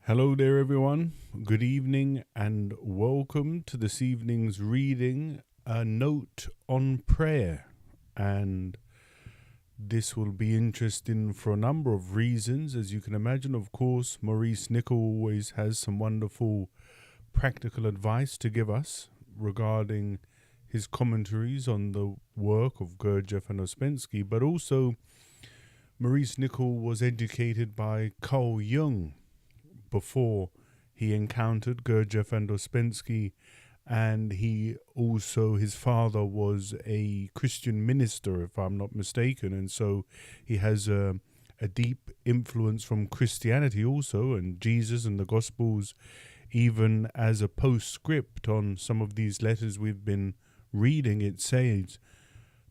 Hello there, everyone. Good evening and welcome to this evening's reading, A Note on Prayer. And this will be interesting for a number of reasons. As you can imagine, of course, Maurice Nicoll always has some wonderful practical advice to give us regarding his commentaries on the work of Gurdjieff and Ouspensky, but also Maurice Nicoll was educated by Carl Jung before he encountered Gurdjieff and Ouspensky, and his father was a Christian minister, if I'm not mistaken, and so he has a deep influence from Christianity also, and Jesus and the Gospels, even as a postscript on some of these letters we've been reading. It says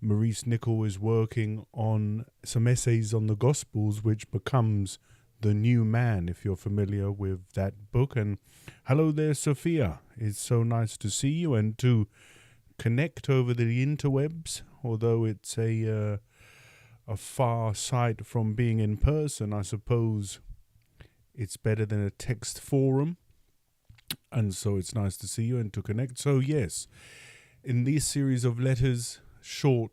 Maurice Nicoll is working on some essays on the Gospels, which becomes The New Man, if you're familiar with that book. And hello there, Sophia. It's so nice to see you and to connect over the interwebs, although it's a far sight from being in person. I suppose it's better than a text forum, and so it's nice to see you and to connect. So yes, in this series of letters, short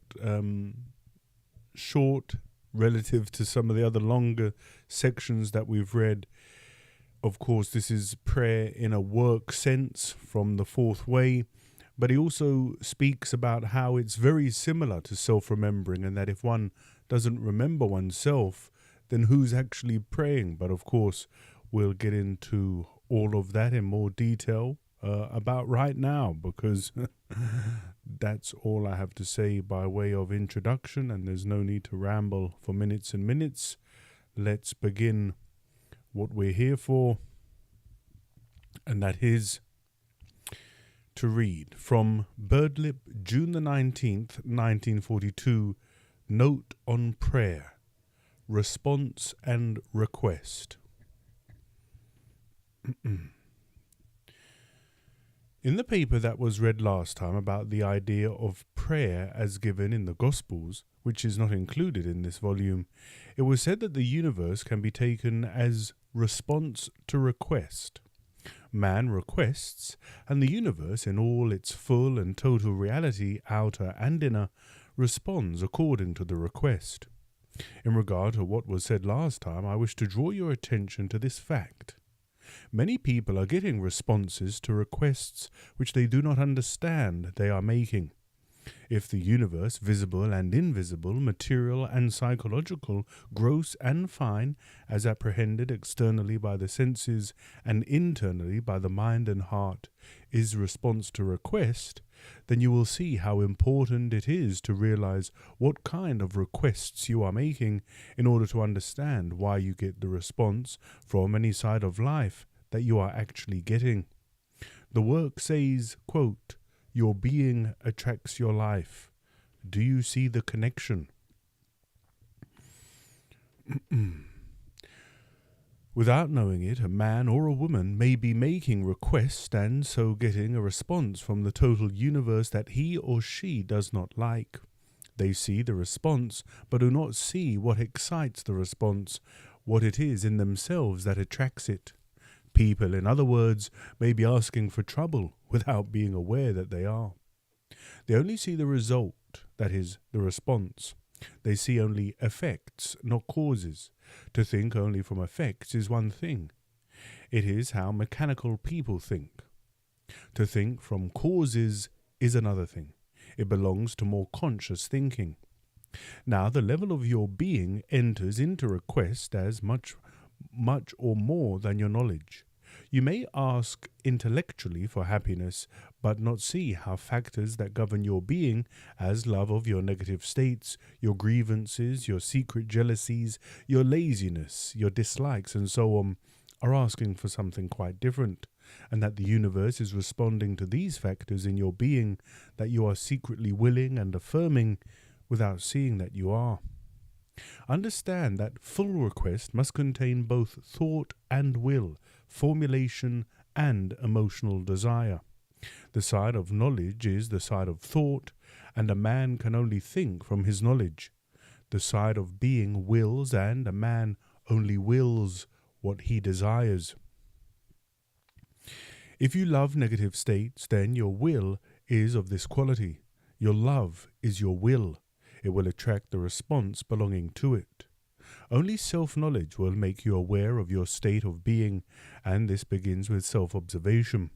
relative to some of the other longer sections that we've read. Of course, this is prayer in a work sense from the Fourth Way, but he also speaks about how it's very similar to self-remembering, and that if one doesn't remember oneself, then who's actually praying? But of course, we'll get into all of that in more detail about right now, because that's all I have to say by way of introduction, and there's no need to ramble for minutes and minutes. Let's begin what we're here for, and that is to read from Birdlip, June the 19th, 1942, Note on Prayer, Response and Request. In the paper that was read last time about the idea of prayer as given in the Gospels, which is not included in this volume, it was said that the universe can be taken as response to request. Man requests, and the universe in all its full and total reality, outer and inner, responds according to the request. In regard to what was said last time, I wish to draw your attention to this fact. Many people are getting responses to requests which they do not understand they are making. If the universe, visible and invisible, material and psychological, gross and fine, as apprehended externally by the senses and internally by the mind and heart, is response to request, then you will see how important it is to realize what kind of requests you are making in order to understand why you get the response from any side of life that you are actually getting. The work says, quote, "Your being attracts your life. Do you see the connection?" Without knowing it, a man or a woman may be making requests and so getting a response from the total universe that he or she does not like. They see the response, but do not see what excites the response, what it is in themselves that attracts it. People, in other words, may be asking for trouble without being aware that they are. They only see the result, that is, the response. They see only effects, not causes. To think only from effects is one thing. It is how mechanical people think. To think from causes is another thing. It belongs to more conscious thinking. Now, the level of your being enters into request as much or more than your knowledge. You may ask intellectually for happiness, but not see how factors that govern your being, as love of your negative states, your grievances, your secret jealousies, your laziness, your dislikes, and so on, are asking for something quite different, and that the universe is responding to these factors in your being that you are secretly willing and affirming without seeing that you are. Understand that full request must contain both thought and will, formulation and emotional desire. The side of knowledge is the side of thought, and a man can only think from his knowledge. The side of being wills, and a man only wills what he desires. If you love negative states, then your will is of this quality. Your love is your will. It will attract the response belonging to it. Only self-knowledge will make you aware of your state of being, and this begins with self-observation.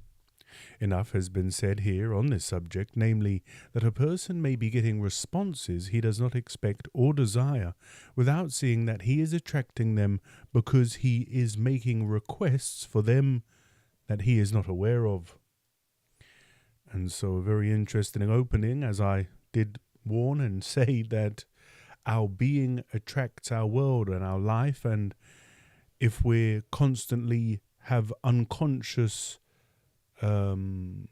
Enough has been said here on this subject, namely, that a person may be getting responses he does not expect or desire without seeing that he is attracting them because he is making requests for them that he is not aware of. And so a very interesting opening, as I did warn and say that our being attracts our world and our life, and if we constantly have unconscious recurring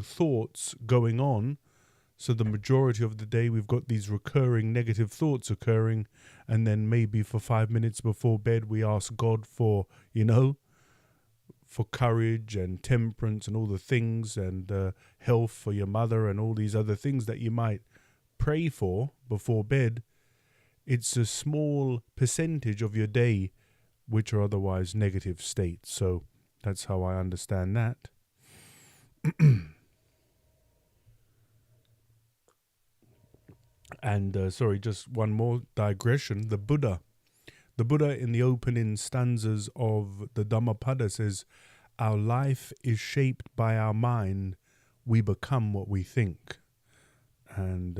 thoughts going on, so the majority of the day we've got these recurring negative thoughts occurring, and then maybe for 5 minutes before bed we ask God for, for courage and temperance and all the things, and health for your mother and all these other things that you might pray for before bed. It's a small percentage of your day which are otherwise negative states. So that's how I understand that. And sorry, just one more digression. The Buddha in the opening stanzas of the Dhammapada says, our life is shaped by our mind. We become what we think. And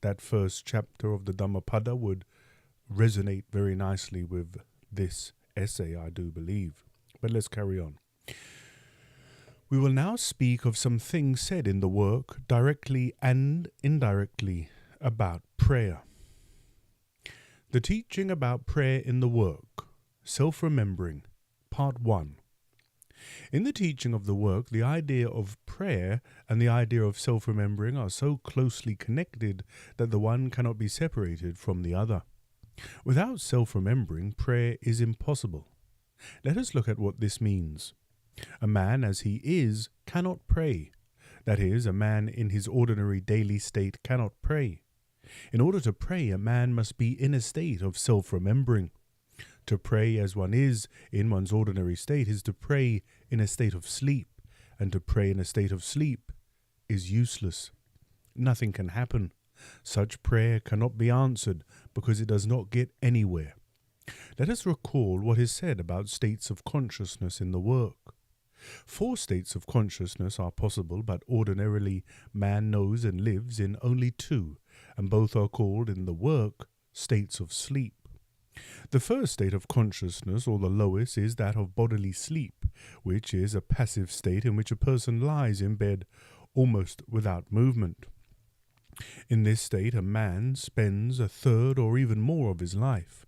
that first chapter of the Dhammapada would resonate very nicely with this essay, I do believe. But let's carry on. We will now speak of some things said in the work, directly and indirectly, about prayer. The teaching about prayer in the work, Self-Remembering, Part 1. In the teaching of the work, the idea of prayer and the idea of self-remembering are so closely connected that the one cannot be separated from the other. Without self-remembering, prayer is impossible. Let us look at what this means. A man as he is cannot pray. That is, a man in his ordinary daily state cannot pray. In order to pray, a man must be in a state of self-remembering. To pray as one is in one's ordinary state is to pray in a state of sleep, and to pray in a state of sleep is useless. Nothing can happen. Such prayer cannot be answered because it does not get anywhere. Let us recall what is said about states of consciousness in the work. 4 states of consciousness are possible, but ordinarily man knows and lives in only 2, and both are called in the work states of sleep. The first state of consciousness, or the lowest, is that of bodily sleep, which is a passive state in which a person lies in bed almost without movement. In this state, a man spends a third or even more of his life.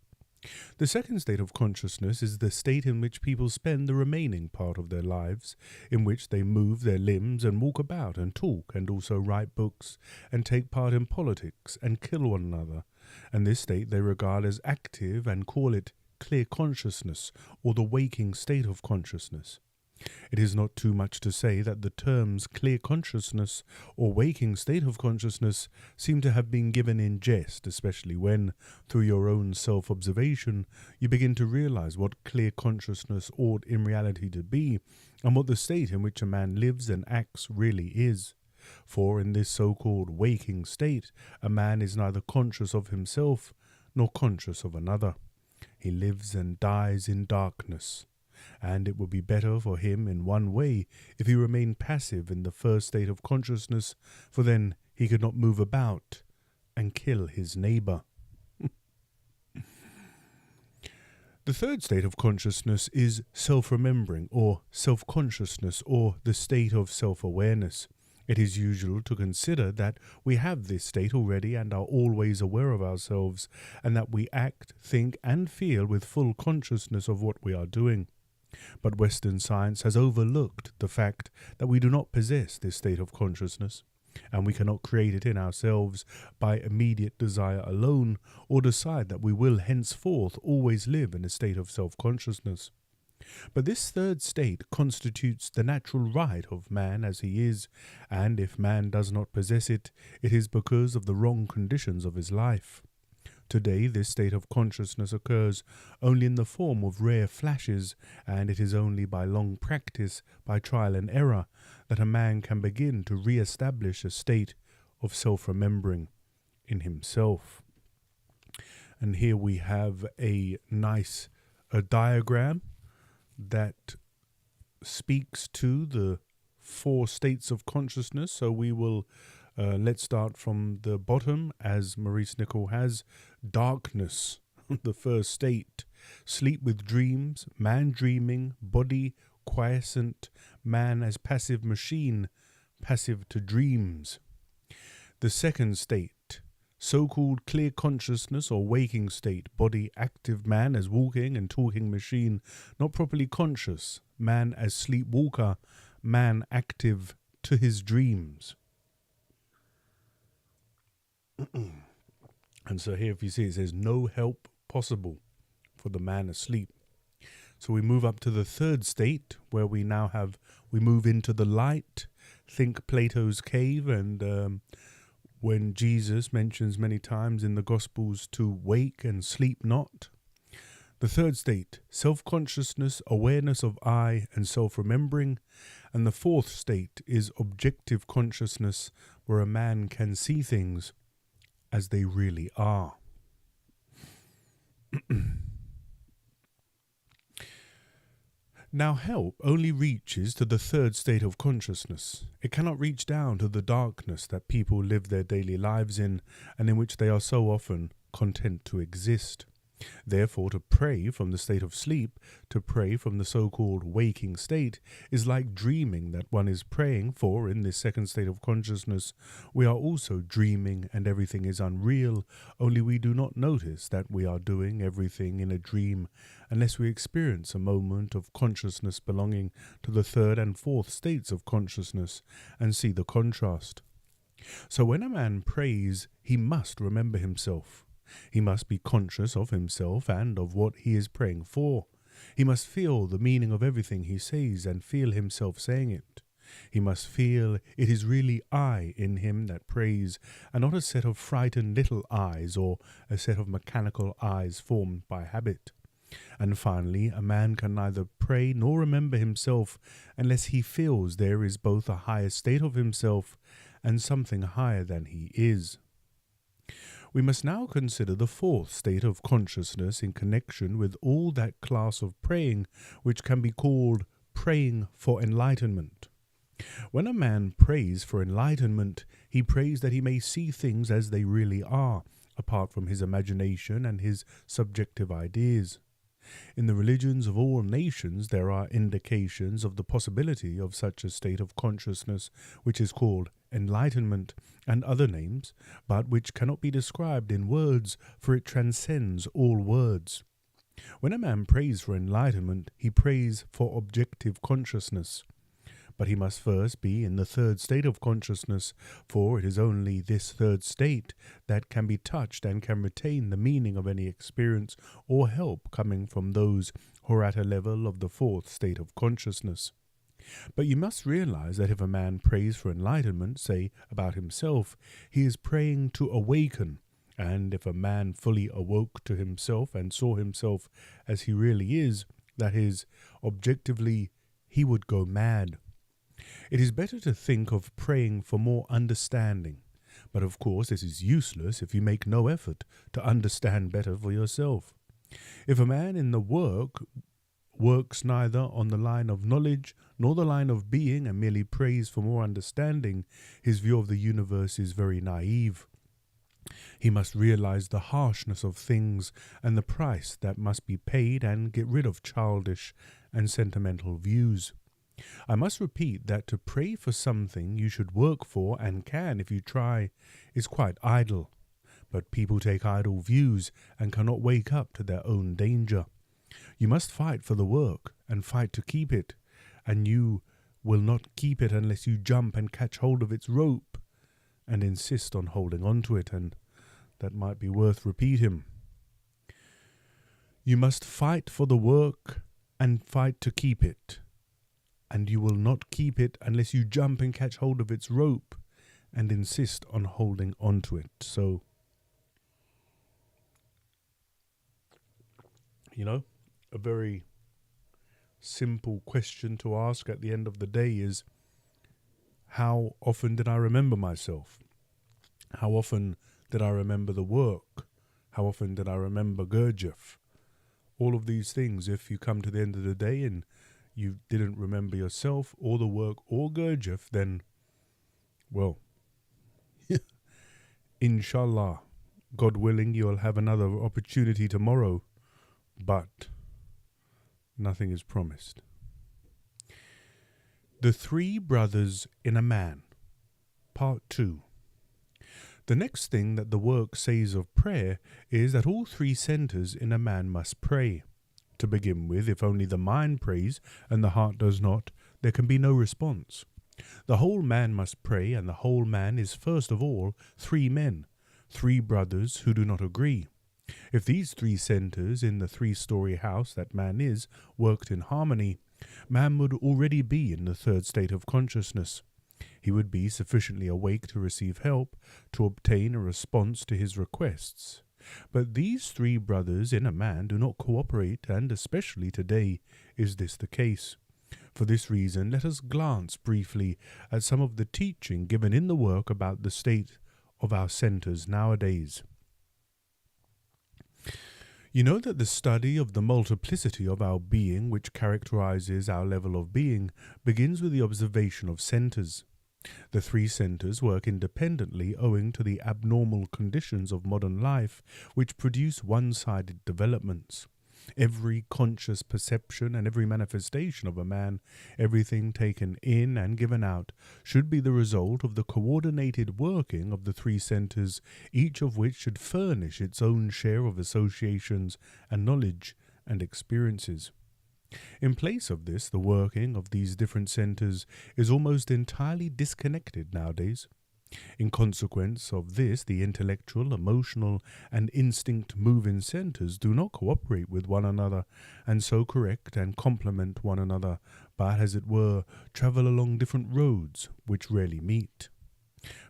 The second state of consciousness is the state in which people spend the remaining part of their lives, in which they move their limbs and walk about and talk and also write books and take part in politics and kill one another, and this state they regard as active and call it clear consciousness or the waking state of consciousness. It is not too much to say that the terms clear consciousness or waking state of consciousness seem to have been given in jest, especially when, through your own self-observation, you begin to realize what clear consciousness ought in reality to be, and what the state in which a man lives and acts really is. For in this so-called waking state, a man is neither conscious of himself nor conscious of another. He lives and dies in darkness. And it would be better for him in one way if he remained passive in the first state of consciousness, for then he could not move about and kill his neighbor. The third state of consciousness is self-remembering or self-consciousness or the state of self-awareness. It is usual to consider that we have this state already and are always aware of ourselves, and that we act, think and feel with full consciousness of what we are doing. But Western science has overlooked the fact that we do not possess this state of consciousness, and we cannot create it in ourselves by immediate desire alone, or decide that we will henceforth always live in a state of self-consciousness. But this third state constitutes the natural right of man as he is, and if man does not possess it, it is because of the wrong conditions of his life. Today, this state of consciousness occurs only in the form of rare flashes, and it is only by long practice, by trial and error, that a man can begin to re-establish a state of self-remembering in himself. And here we have a nice diagram that speaks to the 4 states of consciousness. So we will let's start from the bottom, as Maurice Nicoll has. Darkness, the first state. Sleep with dreams, man dreaming, body quiescent, man as passive machine, passive to dreams. The second state, so-called clear consciousness or waking state, body active, man as walking and talking machine, not properly conscious, man as sleepwalker, man active to his dreams. And so here, if you see, it says no help possible for the man asleep. So we move up to the third state, where we move into the light. Think Plato's cave, and when Jesus mentions many times in the Gospels to wake and sleep not. The third state, self-consciousness, awareness of I and self-remembering. And the fourth state is objective consciousness, where a man can see things as they really are. Now, help only reaches to the third state of consciousness. It cannot reach down to the darkness that people live their daily lives in, and in which they are so often content to exist. Therefore, to pray from the state of sleep, to pray from the so-called waking state, is like dreaming that one is praying, for in this second state of consciousness we are also dreaming and everything is unreal, only we do not notice that we are doing everything in a dream unless we experience a moment of consciousness belonging to the third and fourth states of consciousness and see the contrast. So when a man prays, he must remember himself. He must be conscious of himself and of what he is praying for. He must feel the meaning of everything he says and feel himself saying it. He must feel it is really I in him that prays, and not a set of frightened little eyes or a set of mechanical eyes formed by habit. And finally, a man can neither pray nor remember himself unless he feels there is both a higher state of himself and something higher than he is. We must now consider the fourth state of consciousness in connection with all that class of praying which can be called praying for enlightenment. When a man prays for enlightenment, he prays that he may see things as they really are, apart from his imagination and his subjective ideas. In the religions of all nations there are indications of the possibility of such a state of consciousness, which is called enlightenment, and other names, but which cannot be described in words, for it transcends all words. When a man prays for enlightenment, he prays for objective consciousness. But he must first be in the third state of consciousness, for it is only this third state that can be touched and can retain the meaning of any experience or help coming from those who are at a level of the fourth state of consciousness. But you must realize that if a man prays for enlightenment, say, about himself, he is praying to awaken, and if a man fully awoke to himself and saw himself as he really is, that is, objectively, he would go mad. It is better to think of praying for more understanding, but of course this is useless if you make no effort to understand better for yourself. If a man in the works neither on the line of knowledge nor the line of being and merely prays for more understanding, his view of the universe is very naive. He must realize the harshness of things and the price that must be paid and get rid of childish and sentimental views. I must repeat that to pray for something you should work for and can, if you try, is quite idle. But people take idle views and cannot wake up to their own danger. You must fight for the work and fight to keep it, and you will not keep it unless you jump and catch hold of its rope and insist on holding on to it, and that might be worth repeating. You must fight for the work and fight to keep it, and you will not keep it unless you jump and catch hold of its rope and insist on holding on to it. So A very simple question to ask at the end of the day is, how often did I remember myself? How often did I remember the work? How often did I remember Gurdjieff? All of these things, if you come to the end of the day and you didn't remember yourself or the work or Gurdjieff, then, well, inshallah, God willing, you'll have another opportunity tomorrow, but nothing is promised. The Three Brothers in a Man, Part 2. The next thing that the work says of prayer is that all three centers in a man must pray. To begin with, if only the mind prays and the heart does not, there can be no response. The whole man must pray, and the whole man is first of all three men, three brothers who do not agree. If these three centers in the three-story house that man is worked in harmony, man would already be in the third state of consciousness. He would be sufficiently awake to receive help, to obtain a response to his requests. But these three brothers in a man do not cooperate, and especially today is this the case. For this reason, let us glance briefly at some of the teaching given in the work about the state of our centers nowadays. You know that the study of the multiplicity of our being, which characterizes our level of being, begins with the observation of centers. The three centers work independently owing to the abnormal conditions of modern life, which produce one-sided developments. Every conscious perception and every manifestation of a man, everything taken in and given out, should be the result of the coordinated working of the three centers, each of which should furnish its own share of associations and knowledge and experiences. In place of this, the working of these different centers is almost entirely disconnected nowadays. In consequence of this, the intellectual, emotional, and instinct moving centers do not cooperate with one another, and so correct and complement one another, but, as it were, travel along different roads which rarely meet.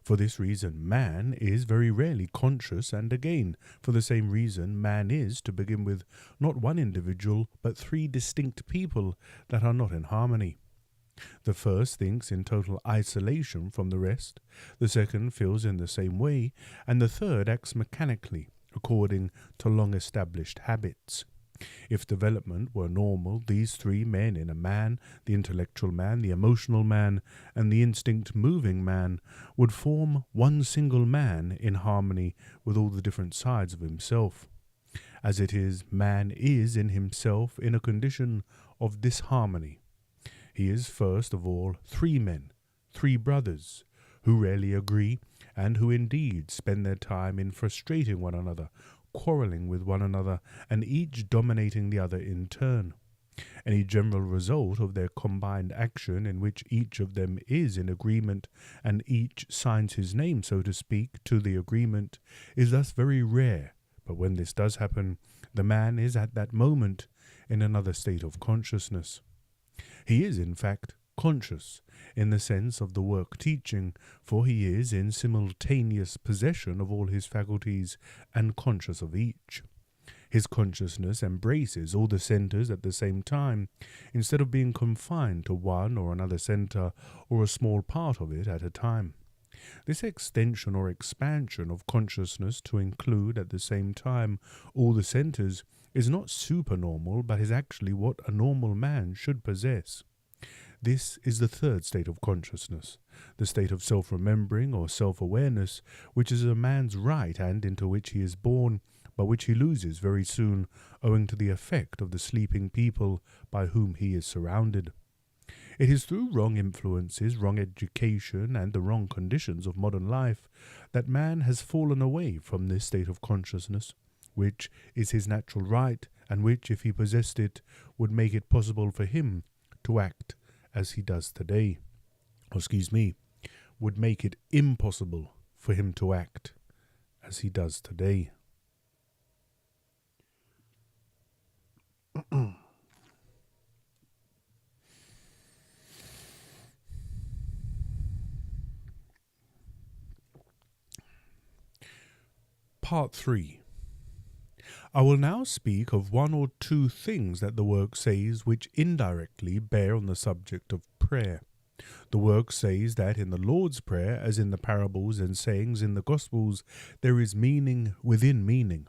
For this reason, man is very rarely conscious, and again, for the same reason, man is, to begin with, not one individual, but three distinct people that are not in harmony. The first thinks in total isolation from the rest, the second feels in the same way, and the third acts mechanically, according to long-established habits. If development were normal, these three men in a man, the intellectual man, the emotional man, and the instinct-moving man, would form one single man in harmony with all the different sides of himself. As it is, man is in himself in a condition of disharmony. He is first of all three men, three brothers, who rarely agree, and who indeed spend their time in frustrating one another, quarrelling with one another, and each dominating the other in turn. Any general result of their combined action in which each of them is in agreement, and each signs his name, so to speak, to the agreement, is thus very rare. But when this does happen, the man is at that moment in another state of consciousness. He is, in fact, conscious, in the sense of the work teaching, for he is in simultaneous possession of all his faculties and conscious of each. His consciousness embraces all the centers at the same time, instead of being confined to one or another center or a small part of it at a time. This extension or expansion of consciousness to include at the same time all the centers is not supernormal, but is actually what a normal man should possess. This is the third state of consciousness, the state of self-remembering or self-awareness, which is a man's right and into which he is born, but which he loses very soon owing to the effect of the sleeping people by whom he is surrounded. It is through wrong influences, wrong education, and the wrong conditions of modern life that man has fallen away from this state of consciousness, which is his natural right, and which, if he possessed it, would make it possible for him to act as he does today. Would make it impossible for him to act as he does today. Part 3. I will now speak of one or two things that the work says which indirectly bear on the subject of prayer. The work says that in the Lord's Prayer, as in the parables and sayings in the Gospels, there is meaning within meaning.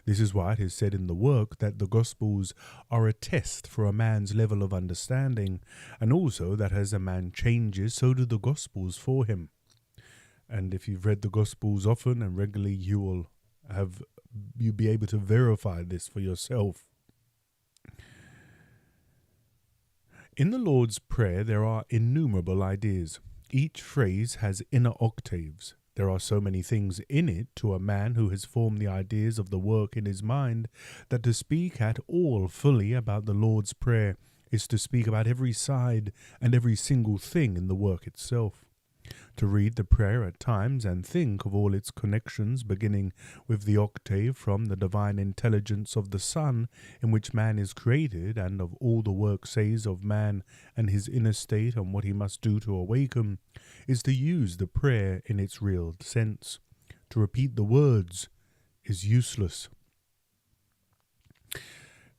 This is why it is said in the work that the Gospels are a test for a man's level of understanding, and also that as a man changes, so do the Gospels for him. And if you've read the Gospels often and regularly, you'll be able to verify this for yourself. In the Lord's Prayer, there are innumerable ideas. Each phrase has inner octaves. There are so many things in it to a man who has formed the ideas of the work in his mind that to speak at all fully about the Lord's Prayer is to speak about every side and every single thing in the work itself. To read the prayer at times and think of all its connections, beginning with the octave from the divine intelligence of the Son in which man is created, and of all the work says of man and his inner state and what he must do to awaken, is to use the prayer in its real sense. To repeat the words is useless.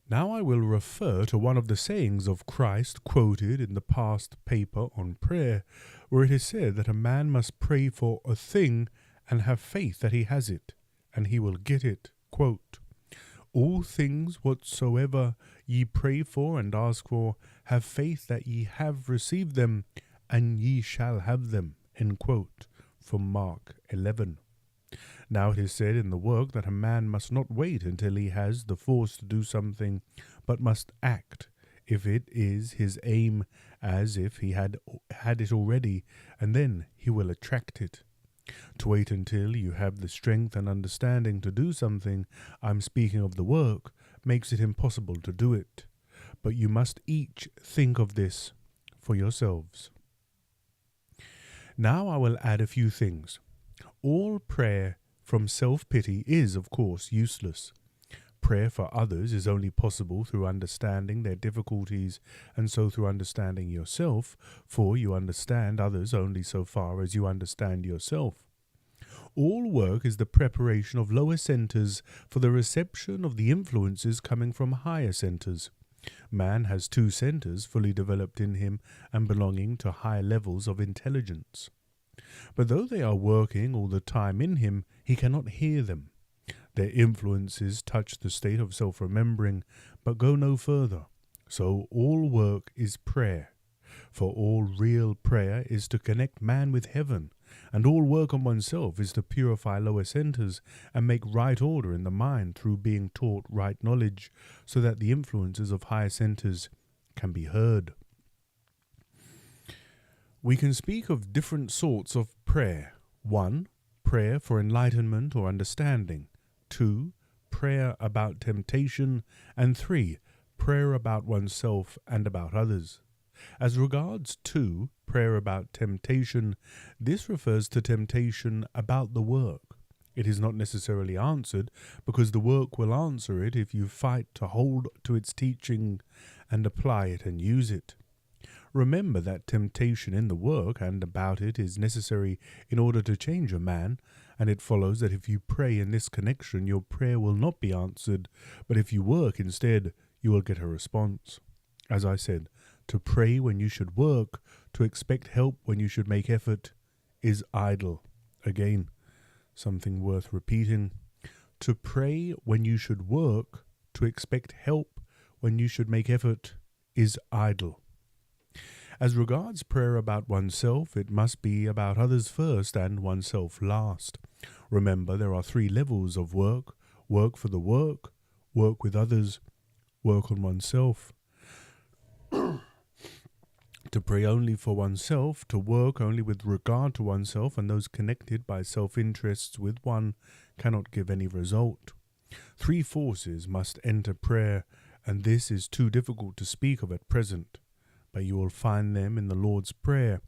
Now I will refer to one of the sayings of Christ quoted in the past paper on prayer, where it is said that a man must pray for a thing and have faith that he has it, and he will get it. Quote, "All things whatsoever ye pray for and ask for, have faith that ye have received them, and ye shall have them." End quote, from Mark 11. Now it is said in the work that a man must not wait until he has the force to do something, but must act, if it is his aim, as if he had it already, and then he will attract it. To wait until you have the strength and understanding to do something, I'm speaking of the work, makes it impossible to do it. But you must each think of this for yourselves. Now I will add a few things. All prayer from self-pity is, of course, useless. Prayer for others is only possible through understanding their difficulties, and so through understanding yourself, for you understand others only so far as you understand yourself. All work is the preparation of lower centers for the reception of the influences coming from higher centers. Man has two centers fully developed in him and belonging to high levels of intelligence. But though they are working all the time in him, he cannot hear them. Their influences touch the state of self-remembering, but go no further. So all work is prayer. For all real prayer is to connect man with heaven, and all work on oneself is to purify lower centers and make right order in the mind through being taught right knowledge, so that the influences of higher centers can be heard. We can speak of different sorts of prayer. 1. Prayer for enlightenment or understanding. 2. Prayer about temptation. And 3. Prayer about oneself and about others. As regards 2. Prayer about temptation, this refers to temptation about the work. It is not necessarily answered, because the work will answer it if you fight to hold to its teaching and apply it and use it. Remember that temptation in the work and about it is necessary in order to change a man, and it follows that if you pray in this connection, your prayer will not be answered, but if you work instead, you will get a response. As I said, to pray when you should work, to expect help when you should make effort, is idle. Again, something worth repeating. To pray when you should work, to expect help when you should make effort, is idle. As regards prayer about oneself, it must be about others first and oneself last. Remember, there are 3 levels of work: work for the work with others, work on oneself. To pray only for oneself, to work only with regard to oneself and those connected by self-interests with one, cannot give any result. 3 forces must enter prayer, and this is too difficult to speak of at present. But you will find them in the Lord's Prayer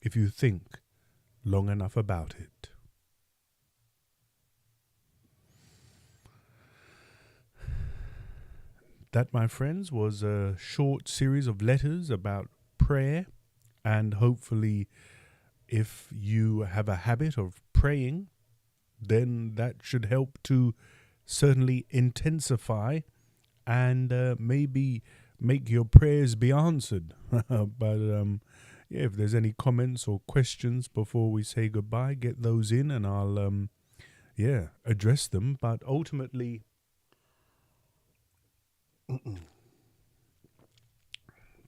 if you think long enough about it. That, my friends, was a short series of letters about prayer, and hopefully if you have a habit of praying, then that should help to certainly intensify and maybe make your prayers be answered. But yeah, if there's any comments or questions before we say goodbye, get those in and I'll address them. But ultimately,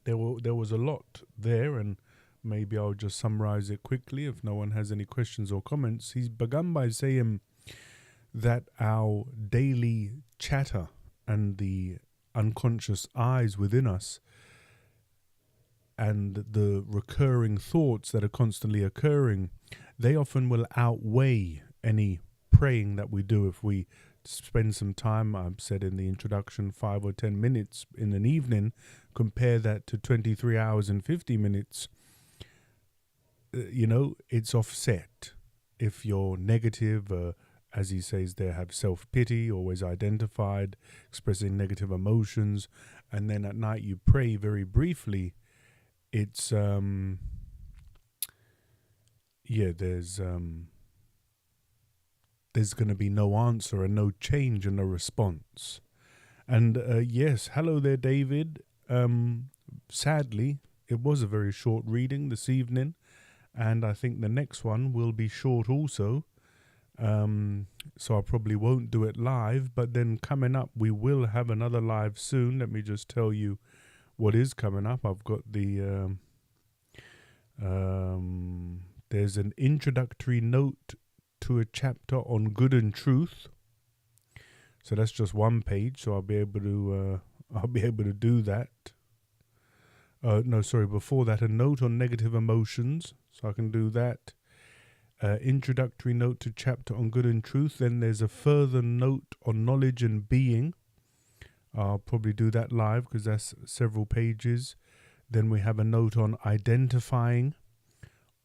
there was a lot there, and maybe I'll just summarize it quickly if no one has any questions or comments. He's begun by saying that our daily chatter and the unconscious eyes within us and the recurring thoughts that are constantly occurring, they often will outweigh any praying that we do. If we spend some time, I've said in the introduction, 5 or 10 minutes in an evening, compare that to 23 hours and 50 minutes, it's offset. If you're negative, as he says there, have self-pity, always identified, expressing negative emotions, and then at night you pray very briefly, it's there's going to be no answer and no change and no response. And yes, hello there, David. Sadly, it was a very short reading this evening, and I think the next one will be short also. So I probably won't do it live, but then coming up, we will have another live soon. Let me just tell you what is coming up. I've got the there's an introductory note to a chapter on good and truth. So that's just one page. So I'll be able to do that. Before that, a note on negative emotions. So I can do that. Introductory note to chapter on good and truth. Then there's a further note on knowledge and being. I'll probably do that live because that's several pages. Then we have a note on identifying,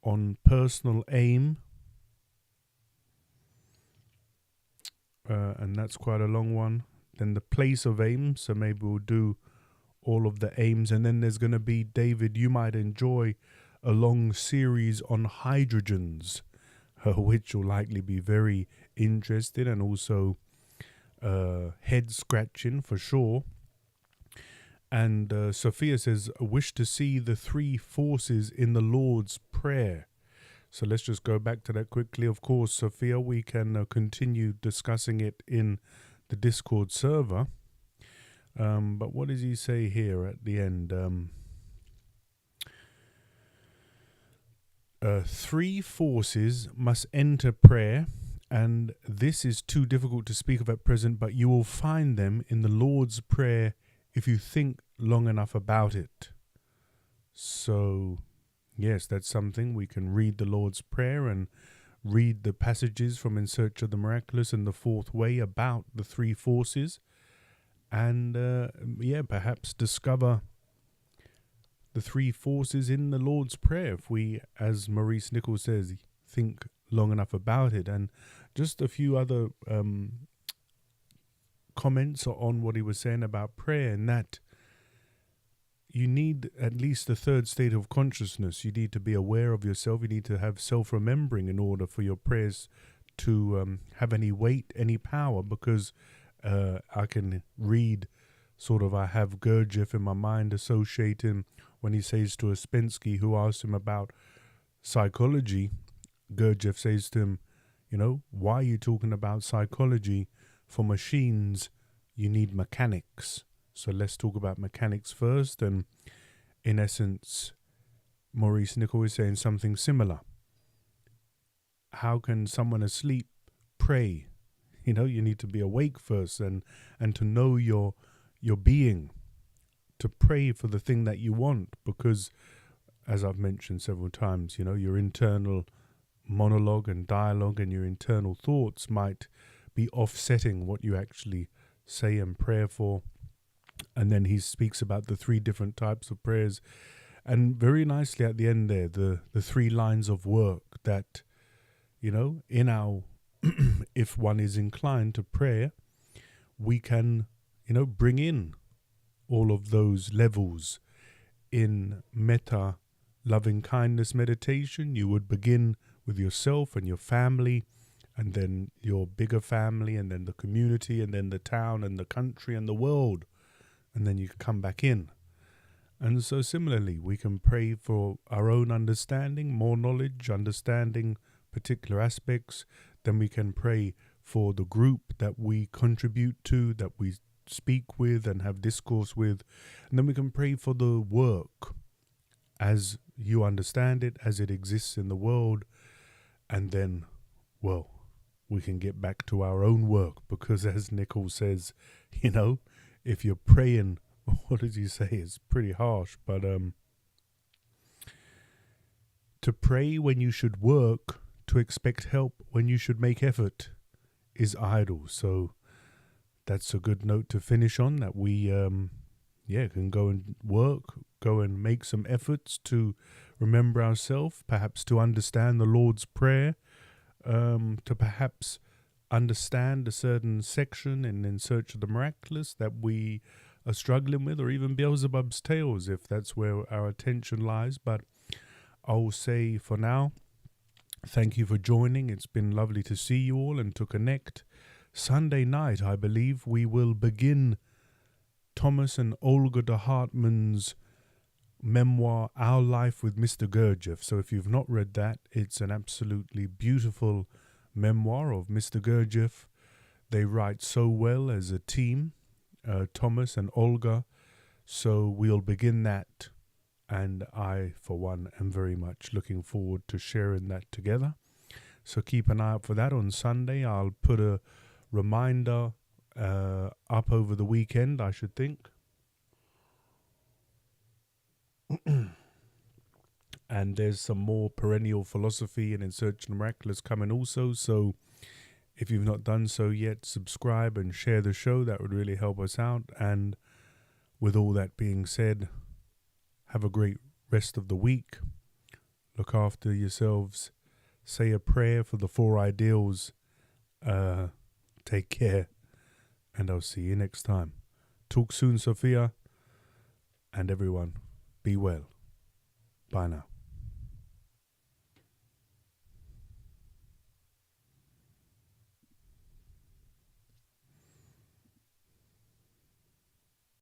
on personal aim. And that's quite a long one. Then the place of aim. So maybe we'll do all of the aims. And then there's going to be, David, you might enjoy a long series on hydrogens, which will likely be very interesting and also head scratching for sure. And Sophia says, I wish to see the three forces in the Lord's Prayer. So let's just go back to that quickly. Of course, Sophia, we can continue discussing it in the Discord server. But what does he say here at the end? Three forces must enter prayer, and this is too difficult to speak of at present, but you will find them in the Lord's Prayer if you think long enough about it. So, yes, that's something. We can read the Lord's Prayer and read the passages from In Search of the Miraculous and the Fourth Way about the three forces, and perhaps discover the three forces in the Lord's Prayer if we, as Maurice Nicoll says, think long enough about it. And just a few other comments on what he was saying about prayer, and that you need at least the third state of consciousness. You need to be aware of yourself. You need to have self-remembering in order for your prayers to have any weight, any power, because I can read I have Gurdjieff in my mind associating when he says to Ouspensky, who asked him about psychology, Gurdjieff says to him, why are you talking about psychology? For machines, you need mechanics. So let's talk about mechanics first. And in essence, Maurice Nicoll is saying something similar. How can someone asleep pray? You need to be awake first and to know your being, to pray for the thing that you want, because as I've mentioned several times, your internal monologue and dialogue and your internal thoughts might be offsetting what you actually say and pray for. And then he speaks about the three different types of prayers, and very nicely at the end there, the three lines of work that, in our if one is inclined to prayer, we can bring in all of those levels. In metta, loving kindness meditation, you would begin with yourself and your family and then your bigger family, and then the community, and then the town, and the country, and the world, and then you come back in. And so similarly, we can pray for our own understanding, more knowledge, understanding particular aspects. Then we can pray for the group that we contribute to, that we speak with and have discourse with. And then we can pray for the work as you understand it, as it exists in the world. And then, well, we can get back to our own work, because as Nicoll says, if you're praying, what does he say? It's pretty harsh, but to pray when you should work, to expect help when you should make effort, is idle. So that's a good note to finish on, that we can go and work, go and make some efforts to remember ourselves, perhaps to understand the Lord's Prayer, to perhaps understand a certain section in Search of the Miraculous that we are struggling with, or even Beelzebub's Tales, if that's where our attention lies. But I'll say for now, thank you for joining. It's been lovely to see you all and to connect. Sunday night, I believe, we will begin Thomas and Olga de Hartmann's memoir, Our Life with Mr. Gurdjieff. So if you've not read that, it's an absolutely beautiful memoir of Mr. Gurdjieff. They write so well as a team, Thomas and Olga. So we'll begin that. And I, for one, am very much looking forward to sharing that together. So keep an eye out for that on Sunday. I'll put a reminder up over the weekend, I should think. And there's some more perennial philosophy and In Search of the Miraculous coming also. So if you've not done so yet, subscribe and share the show. That would really help us out. And with all that being said, have a great rest of the week. Look after yourselves. Say a prayer for the 4 ideals. Take care. And I'll see you next time. Talk soon, Sophia. And everyone, be well. Bye now.